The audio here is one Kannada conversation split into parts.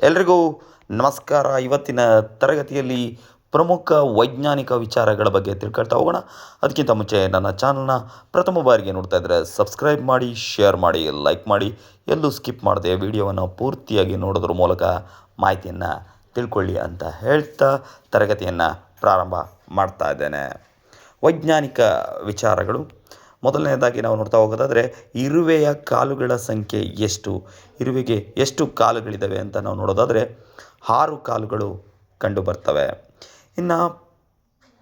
ಎಲ್ರಿಗೂ ನಮಸ್ಕಾರ. ಇವತ್ತಿನ ತರಗತಿಯಲ್ಲಿ ಪ್ರಮುಖ ವೈಜ್ಞಾನಿಕ ವಿಚಾರಗಳ ಬಗ್ಗೆ ತಿಳ್ಕೊಳ್ತಾ ಹೋಗೋಣ. ಅದಕ್ಕಿಂತ ಮುಂಚೆ ನನ್ನ ಚಾನಲ್ನ ಪ್ರಥಮ ಬಾರಿಗೆ ನೋಡ್ತಾ ಇದ್ದರೆ ಸಬ್ಸ್ಕ್ರೈಬ್ ಮಾಡಿ, ಶೇರ್ ಮಾಡಿ, ಲೈಕ್ ಮಾಡಿ, ಎಲ್ಲೂ ಸ್ಕಿಪ್ ಮಾಡದೆ ವಿಡಿಯೋವನ್ನು ಪೂರ್ತಿಯಾಗಿ ನೋಡೋದ್ರ ಮೂಲಕ ಮಾಹಿತಿಯನ್ನು ತಿಳ್ಕೊಳ್ಳಿ ಅಂತ ಹೇಳ್ತಾ ತರಗತಿಯನ್ನು ಪ್ರಾರಂಭ ಮಾಡ್ತಾ ಇದ್ದೇನೆ. ವೈಜ್ಞಾನಿಕ ವಿಚಾರಗಳು. ಮೊದಲನೇದಾಗಿ ನಾವು ನೋಡ್ತಾ ಹೋಗೋದಾದರೆ ಇರುವೆಯ ಕಾಲುಗಳ ಸಂಖ್ಯೆ ಎಷ್ಟು, ಇರುವೆಗೆ ಎಷ್ಟು ಕಾಲುಗಳಿದ್ದಾವೆ ಅಂತ ನಾವು ನೋಡೋದಾದರೆ 6 ಕಾಲುಗಳು ಕಂಡು ಬರ್ತವೆ. ಇನ್ನು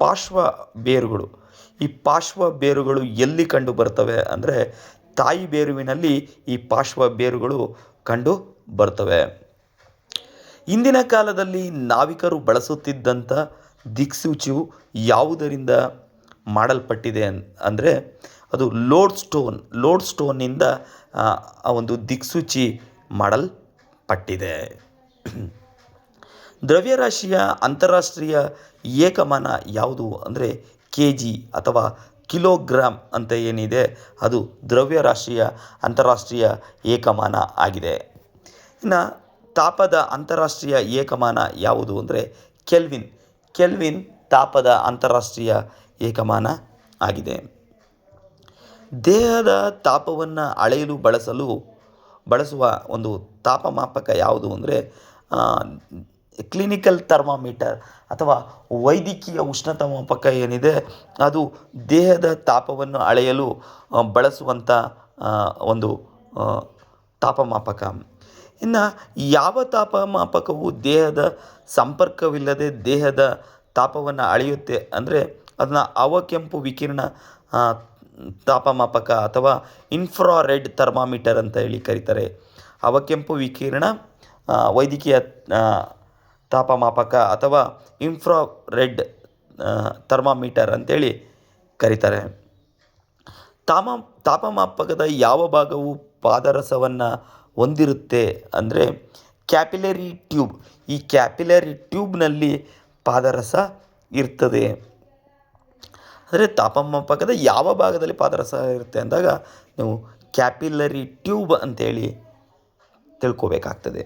ಪಾರ್ಶ್ವ ಬೇರುಗಳು. ಈ ಪಾರ್ಶ್ವ ಬೇರುಗಳು ಎಲ್ಲಿ ಕಂಡು ಬರ್ತವೆ ಅಂದರೆ ತಾಯಿ ಬೇರುವಿನಲ್ಲಿ ಈ ಪಾರ್ಶ್ವ ಬೇರುಗಳು ಕಂಡು ಬರ್ತವೆ. ಇಂದಿನ ಕಾಲದಲ್ಲಿ ನಾವಿಕರು ಬಳಸುತ್ತಿದ್ದಂಥ ದಿಕ್ಸೂಚಿಯು ಯಾವುದರಿಂದ ಮಾಡಲ್ಪಟ್ಟಿದೆ ಅಂದರೆ ಅದು ಲೋಡ್ ಸ್ಟೋನ್ನಿಂದ ಆ ಒಂದು ದಿಕ್ಸೂಚಿ ಮಾಡಲ್ಪಟ್ಟಿದೆ. ದ್ರವ್ಯರಾಶಿಯ ಅಂತಾರಾಷ್ಟ್ರೀಯ ಏಕಮಾನ ಯಾವುದು ಅಂದರೆ kg ಅಥವಾ ಕಿಲೋಗ್ರಾಮ್ ಅಂತ ಏನಿದೆ ಅದು ದ್ರವ್ಯರಾಶಿಯ ಅಂತಾರಾಷ್ಟ್ರೀಯ ಏಕಮಾನ ಆಗಿದೆ. ಇನ್ನು ತಾಪದ ಅಂತಾರಾಷ್ಟ್ರೀಯ ಏಕಮಾನ ಯಾವುದು ಅಂದರೆ ಕೆಲ್ವಿನ್ ತಾಪದ ಅಂತಾರಾಷ್ಟ್ರೀಯ ಏಕಮಾನ ಆಗಿದೆ. ದೇಹದ ತಾಪವನ್ನು ಅಳೆಯಲು ಬಳಸುವ ಒಂದು ತಾಪಮಾಪಕ ಯಾವುದು ಅಂದರೆ ಕ್ಲಿನಿಕಲ್ ಥರ್ಮಾಮೀಟರ್ ಅಥವಾ ವೈದ್ಯಕೀಯ ಉಷ್ಣತಾಮಾಪಕ ಏನಿದೆ ಅದು ದೇಹದ ತಾಪವನ್ನು ಅಳೆಯಲು ಬಳಸುವಂಥ ಒಂದು ತಾಪಮಾಪಕ. ಇನ್ನು ಯಾವ ತಾಪಮಾಪಕವು ದೇಹದ ಸಂಪರ್ಕವಿಲ್ಲದೆ ದೇಹದ ತಾಪವನ್ನು ಅಳೆಯುತ್ತೆ ಅಂದರೆ ಅದನ್ನು ಅವಕೆಂಪು ವಿಕಿರಣ ತಾಪಮಾಪಕ ಅಥವಾ ಇನ್ಫ್ರಾರೆಡ್ ಥರ್ಮಾಮೀಟರ್ ಅಂತ ಹೇಳಿ ಕರೀತಾರೆ. ಅವಕೆಂಪು ವಿಕಿರಣ ವೈದ್ಯಕೀಯ ತಾಪಮಾಪಕ ಅಥವಾ ಇನ್ಫ್ರಾರೆಡ್ ಥರ್ಮಾಮೀಟರ್ ಅಂತೇಳಿ ಕರೀತಾರೆ. ತಾಪಮಾಪಕದ ಯಾವ ಭಾಗವು ಪಾದರಸವನ್ನು ಹೊಂದಿರುತ್ತೆ ಅಂದರೆ ಕ್ಯಾಪಿಲರಿ ಟ್ಯೂಬ್. ಈ ಕ್ಯಾಪಿಲರಿ ಟ್ಯೂಬ್ನಲ್ಲಿ ಪಾದರಸ ಇರ್ತದೆ. ಅಂದರೆ ತಾಪಮಾಪಕದ ಯಾವ ಭಾಗದಲ್ಲಿ ಪಾದರಸ ಇರುತ್ತೆ ಅಂದಾಗ ನೀವು ಕ್ಯಾಪಿಲರಿ ಟ್ಯೂಬ್ ಅಂತೇಳಿ ತಿಳ್ಕೋಬೇಕಾಗ್ತದೆ.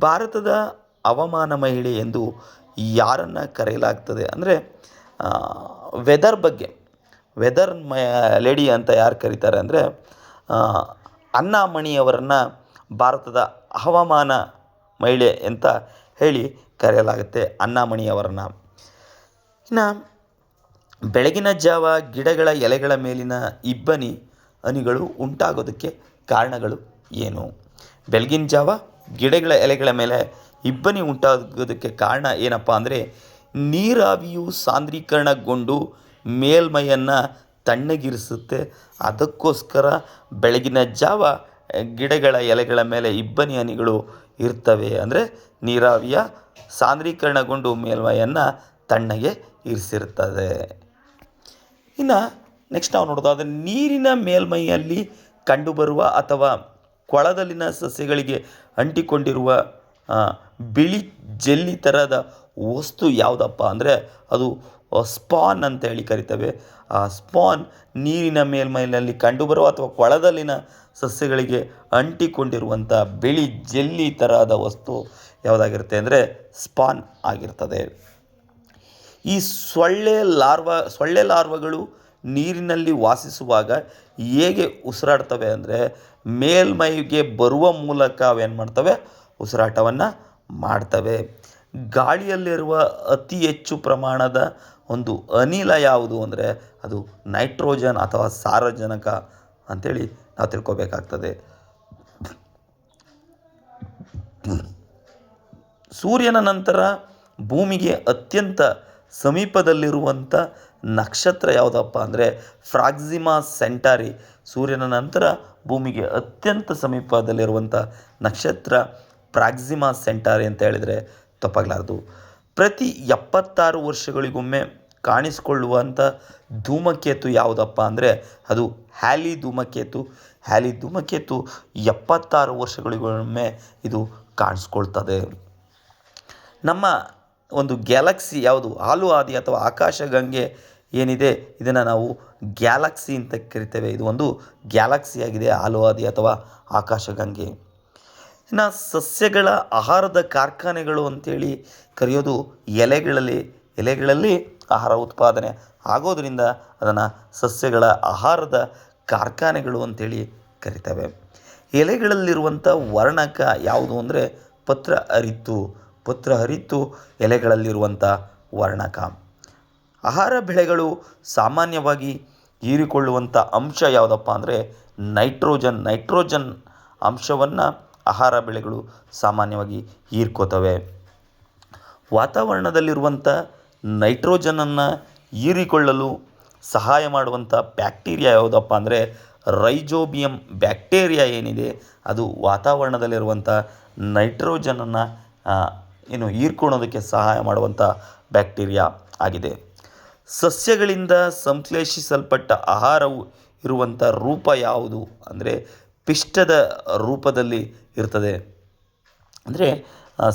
ಭಾರತದ ಹವಾಮಾನ ಮಹಿಳೆ ಎಂದು ಯಾರನ್ನು ಕರೆಯಲಾಗ್ತದೆ ಅಂದರೆ ವೆದರ್ ಲೇಡಿ ಅಂತ ಯಾರು ಕರೀತಾರೆ ಅಂದರೆ ಅಣ್ಣಾಮಣಿಯವರನ್ನು ಭಾರತದ ಹವಾಮಾನ ಮಹಿಳೆ ಅಂತ ಹೇಳಿ ಕರೆಯಲಾಗುತ್ತೆ, ಅಣ್ಣಾಮಣಿಯವರನ್ನು. ಇನ್ನು ಬೆಳಗಿನ ಜಾವ ಗಿಡಗಳ ಎಲೆಗಳ ಮೇಲಿನ ಇಬ್ಬನಿ ಹನಿಗಳು ಉಂಟಾಗೋದಕ್ಕೆ ಕಾರಣಗಳು ಏನು? ಬೆಳಗಿನ ಜಾವ ಗಿಡಗಳ ಎಲೆಗಳ ಮೇಲೆ ಇಬ್ಬನಿ ಉಂಟಾಗೋದಕ್ಕೆ ಕಾರಣ ಏನಪ್ಪ ಅಂದರೆ ನೀರಾವಿಯು ಸಾಂದ್ರೀಕರಣಗೊಂಡು ಮೇಲ್ಮೈಯನ್ನು ತಣ್ಣಗಿರಿಸುತ್ತೆ. ಅದಕ್ಕೋಸ್ಕರ ಬೆಳಗಿನ ಜಾವ ಗಿಡಗಳ ಎಲೆಗಳ ಮೇಲೆ ಇಬ್ಬನಿ ಹನಿಗಳು ಇರ್ತವೆ. ಅಂದರೆ ನೀರಾವಿಯ ಸಾಂದ್ರೀಕರಣಗೊಂಡು ಮೇಲ್ಮೈಯನ್ನು ತಣ್ಣಗೆ ಇರಿಸಿರುತ್ತದೆ. ಇನ್ನು ನೆಕ್ಸ್ಟ್ ನಾವು ನೋಡೋದಾದರೆ ನೀರಿನ ಮೇಲ್ಮೈಯಲ್ಲಿ ಕಂಡುಬರುವ ಅಥವಾ ಕೊಳದಲ್ಲಿನ ಸಸ್ಯಗಳಿಗೆ ಅಂಟಿಕೊಂಡಿರುವ ಬಿಳಿ ಜೆಲ್ಲಿ ಥರದ ವಸ್ತು ಯಾವುದಪ್ಪ ಅಂದರೆ ಅದು ಸ್ಪಾನ್ ಅಂತ ಹೇಳಿ ಕರಿತೇವೆ. ಆ ಸ್ಪಾನ್ ನೀರಿನ ಮೇಲ್ಮೈನಲ್ಲಿ ಕಂಡುಬರುವ ಅಥವಾ ಕೊಳದಲ್ಲಿನ ಸಸ್ಯಗಳಿಗೆ ಅಂಟಿಕೊಂಡಿರುವಂಥ ಬಿಳಿ ಜೆಲ್ಲಿ ಥರದ ವಸ್ತು ಯಾವುದಾಗಿರುತ್ತೆ ಅಂದರೆ ಸ್ಪಾನ್ ಆಗಿರ್ತದೆ. ಈ ಸೊಳ್ಳೆ ಲಾರ್ವಗಳು ನೀರಿನಲ್ಲಿ ವಾಸಿಸುವಾಗ ಹೇಗೆ ಉಸಿರಾಡ್ತವೆ ಅಂದರೆ ಮೇಲ್ಮೈಗೆ ಬರುವ ಮೂಲಕ ಅವೇನು ಮಾಡ್ತವೆ, ಉಸಿರಾಟವನ್ನು ಮಾಡ್ತವೆ. ಗಾಳಿಯಲ್ಲಿರುವ ಅತಿ ಹೆಚ್ಚು ಪ್ರಮಾಣದ ಒಂದು ಅನಿಲ ಯಾವುದು ಅಂದರೆ ಅದು ನೈಟ್ರೋಜನ್ ಅಥವಾ ಸಾರಜನಕ ಅಂಥೇಳಿ ನಾವು ತಿಳ್ಕೊಬೇಕಾಗ್ತದೆ. ಸೂರ್ಯನ ನಂತರ ಭೂಮಿಗೆ ಅತ್ಯಂತ ಸಮೀಪದಲ್ಲಿರುವಂಥ ನಕ್ಷತ್ರ ಯಾವುದಪ್ಪ ಅಂದರೆ ಪ್ರಾಕ್ಸಿಮಾ ಸೆಂಟಾರಿ. ಸೂರ್ಯನ ನಂತರ ಭೂಮಿಗೆ ಅತ್ಯಂತ ಸಮೀಪದಲ್ಲಿರುವಂಥ ನಕ್ಷತ್ರ ಪ್ರಾಕ್ಸಿಮಾ ಸೆಂಟಾರಿ ಅಂತ ಹೇಳಿದರೆ ತಪ್ಪಾಗಲಾರದು. ಪ್ರತಿ 76 ವರ್ಷಗಳಿಗೊಮ್ಮೆ ಕಾಣಿಸಿಕೊಳ್ಳುವಂಥ ಧೂಮಕೇತು ಯಾವುದಪ್ಪ ಅಂದರೆ ಅದು ಹ್ಯಾಲಿ ಧೂಮಕೇತು. ಹ್ಯಾಲಿ ಧೂಮಕೇತು 76 ವರ್ಷಗಳಿಗೊಮ್ಮೆ ಇದು ಕಾಣಿಸ್ಕೊಳ್ತದೆ. ನಮ್ಮ ಒಂದು ಗ್ಯಾಲಕ್ಸಿ ಯಾವುದು, ಹಾಲು ಆದಿ ಅಥವಾ ಆಕಾಶಗಂಗೆ ಏನಿದೆ ಇದನ್ನು ನಾವು ಗ್ಯಾಲಕ್ಸಿ ಅಂತ ಕರಿತೇವೆ. ಇದು ಒಂದು ಗ್ಯಾಲಕ್ಸಿ ಆಗಿದೆ, ಹಾಲು ಆದಿ ಅಥವಾ ಆಕಾಶಗಂಗೆ. ಇನ್ನು ಸಸ್ಯಗಳ ಆಹಾರದ ಕಾರ್ಖಾನೆಗಳು ಅಂತೇಳಿ ಕರೆಯೋದು ಎಲೆಗಳಲ್ಲಿ ಆಹಾರ ಉತ್ಪಾದನೆ ಆಗೋದರಿಂದ ಅದನ್ನು ಸಸ್ಯಗಳ ಆಹಾರದ ಕಾರ್ಖಾನೆಗಳು ಅಂತೇಳಿ ಕರಿತೇವೆ. ಎಲೆಗಳಲ್ಲಿರುವಂಥ ವರ್ಣಕ ಯಾವುದು ಅಂದರೆ ಪತ್ರ ಹರಿತ್ತು ಎಲೆಗಳಲ್ಲಿರುವಂಥ ವರ್ಣಕ. ಆಹಾರ ಬೆಳೆಗಳು ಸಾಮಾನ್ಯವಾಗಿ ಹೀರಿಕೊಳ್ಳುವಂಥ ಅಂಶ ಯಾವುದಪ್ಪ ಅಂದರೆ ನೈಟ್ರೋಜನ್ ಅಂಶವನ್ನು ಆಹಾರ ಬೆಳೆಗಳು ಸಾಮಾನ್ಯವಾಗಿ ಹೀರ್ಕೋತವೆ. ವಾತಾವರಣದಲ್ಲಿರುವಂಥ ನೈಟ್ರೋಜನನ್ನು ಹೀರಿಕೊಳ್ಳಲು ಸಹಾಯ ಮಾಡುವಂಥ ಬ್ಯಾಕ್ಟೀರಿಯಾ ಯಾವುದಪ್ಪ ಅಂದರೆ ರೈಜೋಬಿಯಂ ಬ್ಯಾಕ್ಟೀರಿಯಾ ಏನಿದೆ ಅದು ವಾತಾವರಣದಲ್ಲಿರುವಂಥ ನೈಟ್ರೋಜನನ್ನು ಹೀರ್ಕೊಳ್ಳೋದಕ್ಕೆ ಸಹಾಯ ಮಾಡುವಂಥ ಬ್ಯಾಕ್ಟೀರಿಯಾ ಆಗಿದೆ. ಸಸ್ಯಗಳಿಂದ ಸಂಶ್ಲೇಷಿಸಲ್ಪಟ್ಟ ಆಹಾರವು ಇರುವಂಥ ರೂಪ ಯಾವುದು ಅಂದರೆ ಪಿಷ್ಟದ ರೂಪದಲ್ಲಿ ಇರ್ತದೆ. ಅಂದರೆ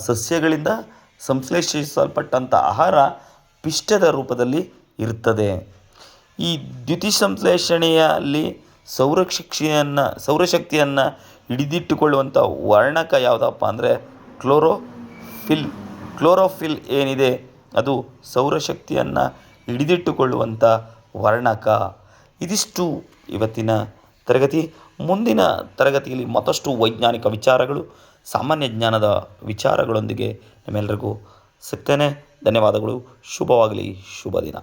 ಸಸ್ಯಗಳಿಂದ ಸಂಶ್ಲೇಷಿಸಲ್ಪಟ್ಟಂಥ ಆಹಾರ ಪಿಷ್ಟದ ರೂಪದಲ್ಲಿ ಇರ್ತದೆ. ಈ ದ್ಯುತಿಸಂಶ್ಲೇಷಣೆಯಲ್ಲಿ ಸೌರಶಕ್ತಿಯನ್ನು ಹಿಡಿದಿಟ್ಟುಕೊಳ್ಳುವಂಥ ವರ್ಣಕ ಯಾವುದಪ್ಪ ಅಂದರೆ ಕ್ಲೋರೋಫಿಲ್ ಏನಿದೆ ಅದು ಸೌರಶಕ್ತಿಯನ್ನು ಹಿಡಿದಿಟ್ಟುಕೊಳ್ಳುವಂಥ ವರ್ಣಕ. ಇದಿಷ್ಟು ಇವತ್ತಿನ ತರಗತಿ. ಮುಂದಿನ ತರಗತಿಯಲ್ಲಿ ಮತ್ತಷ್ಟು ವೈಜ್ಞಾನಿಕ ವಿಚಾರಗಳು, ಸಾಮಾನ್ಯ ಜ್ಞಾನದ ವಿಚಾರಗಳೊಂದಿಗೆ ನಿಮ್ಮೆಲ್ಲರಿಗೂ ಸಿಗ್ತೇನೆ. ಧನ್ಯವಾದಗಳು. ಶುಭವಾಗಲಿ. ಶುಭ ದಿನ.